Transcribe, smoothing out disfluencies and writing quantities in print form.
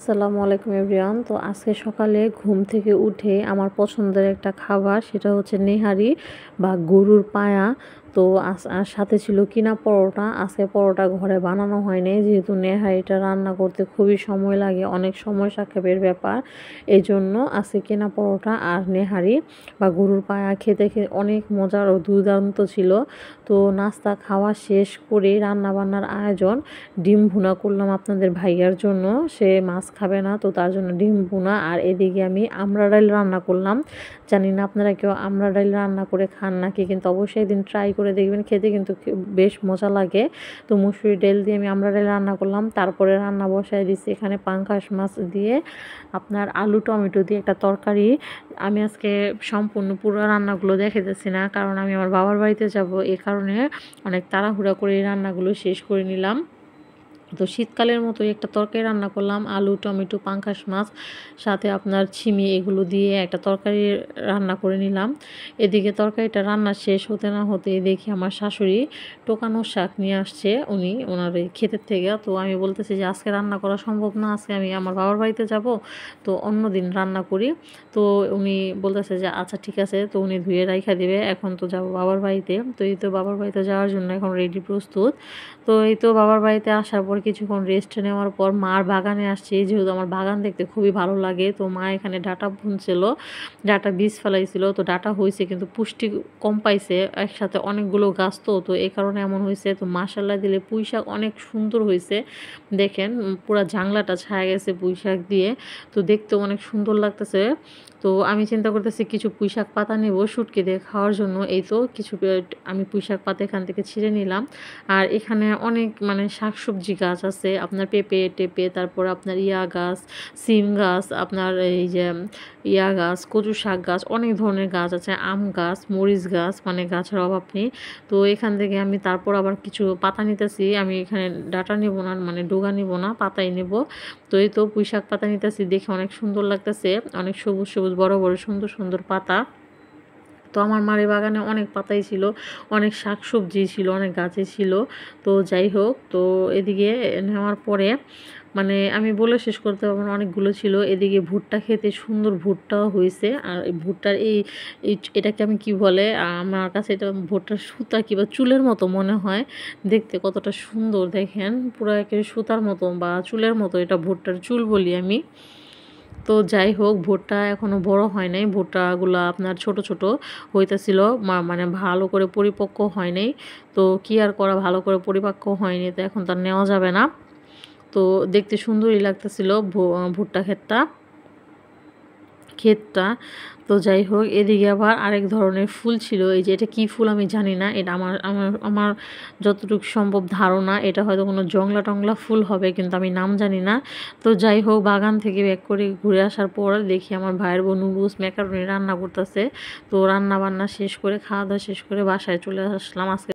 আসসালামু আলাইকুম এভরিওয়ান। তো আজকে সকালে ঘুম থেকে উঠে আমার পছন্দের একটা খাবার, সেটা হচ্ছে নেহারি বা গরুর পায়া। তো আর সাথে ছিল কিনা পরোটা। আজকে পরোটা ঘরে বানানো হয়নি, যেহেতু নেহারিটা রান্না করতে খুবই সময় লাগে, অনেক সময় সাপেক্ষের ব্যাপার। এই জন্য আজকে কিনা পরোটা আর নেহারি বা গরুর পায়া খেতে অনেক মজার ও দুর্দান্ত ছিল। তো নাস্তা খাওয়া শেষ করে রান্নাবান্নার আয়োজন, ডিম ভুনা করলাম আপনাদের ভাইয়ার জন্য, সে মাছ খাবে না, তো তার জন্য ডিম ভুনা। আর এদিকে আমি আমড়া ডাল রান্না করলাম। জানি না আপনারা কেউ আমড়া ডাল রান্না করে খান নাকি, কিন্তু অবশ্যই একদিন ট্রাই করে দেখবেন, খেতে কিন্তু বেশ মজা লাগে। তো মুসুরি ডাল দিয়ে আমি আমড়া ডাল রান্না করলাম। তারপরে রান্না বসায় দিচ্ছি এখানে পাঙ্গাস মাছ দিয়ে আপনার আলু টমেটো দিয়ে একটা তরকারি। আমি আজকে সম্পূর্ণ পুরো রান্নাগুলো দেখাতেছি না, কারণ আমি আমার বাবার বাড়িতে যাব, এই কারণে অনেক তাড়াহুড়া করে এই রান্নাগুলো শেষ করে নিলাম। তো শীতকালের মতোই একটা তরকারি রান্না করলাম, আলু টমেটো পাঙ্গাস মাছ সাথে আপনার ছিমি, এগুলো দিয়ে একটা তরকারি রান্না করে নিলাম। এদিকে তরকারিটা রান্না শেষ হতে না হতে দেখি আমার শাশুড়ি টোকানো শাক নিয়ে আসছে, উনি ওনার এই ক্ষেতের থেকে। তো আমি বলতেছি যে আজকে রান্না করা সম্ভব না, আজকে আমি আমার বাবার বাড়িতে যাব, তো অন্য দিন রান্না করি। তো উনি বলতেছে যে আচ্ছা ঠিক আছে, তো উনি ধুয়ে রাইখা দিবে। এখন তো যাব বাবার বাড়িতে, তো এই তো বাবার বাড়িতে যাওয়ার জন্য এখন রেডি প্রস্তুত। তো এই তো বাবার বাড়িতে আসার পর কিছুক্ষণ রেস্ট নেওয়ার পর মার বাগানে আসছি, যেহেতু আমার বাগান দেখতে খুবই ভালো লাগে। তো মা এখানে ডাঁটা বুনছিল, ডাঁটা বীজ ফেলাইছিল, তো ডাঁটা হয়েছে কিন্তু পুষ্টি কম পাইছে, একসাথে অনেকগুলো গাছ, তো এই কারণে এমন হয়েছে। তো মাশাল্লাহ দিলে পুঁই শাক অনেক সুন্দর হয়েছে, দেখেন পুরা জাংলাটা ছায়া গেছে পুঁই শাক দিয়ে, তো দেখতেও অনেক সুন্দর লাগতেছে। তো আমি চিন্তা করতেছি কিছু পুঁই শাক পাতা নেব শুটকি দিয়ে খাওয়ার জন্য। এই তো কিছু আমি পুঁই শাক পাতা এখান থেকে ছিঁড়ে নিলাম। আর এখানে অনেক শাকসবজি গাছ আছে, আপনার পেঁপে টেপে, তারপর আপনার গাছ, সিম গাছ, আপনার এই যে গাছ, কচু শাক গাছ, অনেক ধরনের গাছ আছে, আম গাছ, মরিচ গাছ, গাছের অভাব নেই। তো এখান থেকে আমি তারপর আবার কিছু পাতা নিতেছি, আমি এখানে ডাঁটা নেব না, ডোগা নেব না, পাতাই নেব। তো এই তো পুঁই শাক পাতা নিতেছি, দেখে অনেক সুন্দর লাগতেছে, অনেক সবুজ সবুজ বড় বড় সুন্দর সুন্দর পাতা। তো আমার মারি বাগানে অনেক পাতাই ছিল, অনেক শাকসবজি ছিল, অনেক গাছই ছিল। তো যাই হোক, তো এদিকে নেওয়ার পরে আমি বলে শেষ করতে পারবো না, অনেকগুলো ছিল। এদিকে ভুট্টা খেতে সুন্দর ভুট্টাও হয়েছে। আর এই ভুট্টার এটাকে আমি কি বলে, আমার কাছে এটা ভুট্টার সুতা কিংবা চুলের মতো মনে হয় দেখতে, কতটা সুন্দর দেখেন, পুরো একেবারে সুতার মতো বা চুলের মতো, এটা ভুট্টার চুল বলি আমি। তো যাই হোক, ভুট্টা এখনও বড় হয় নাই, ভুট্টাগুলো আপনার ছোট ছোট হইতেছিল, ভালো করে পরিপক্ক হয় নাই। তো কি আর করা, ভালো করে পরিপক্ক হয়নি, তো এখন তার নেওয়া যাবে না। তো দেখতে সুন্দরই লাগতেছিল ভুট্টা ক্ষেতটা। তো যাই হোক, এদিকে আবার আরেক ধরনের ফুল ছিল, এই যে এটা কি ফুল আমি জানি না, এটা আমার আমার আমার যতটুকু সম্ভব ধারণা এটা হয়তো কোনো জংলা টংলা ফুল হবে, কিন্তু আমি নাম জানি না। তো যাই হোক, বাগান থেকে ব্যাক করে ঘুরে আসার পর দেখি আমার ভাইয়ের বোন নুডলস ম্যাকারনি রান্না করতেছে। তো রান্না বান্না শেষ করে, খাওয়া দাওয়া শেষ করে বাসায় চলে আসলাম। আজকে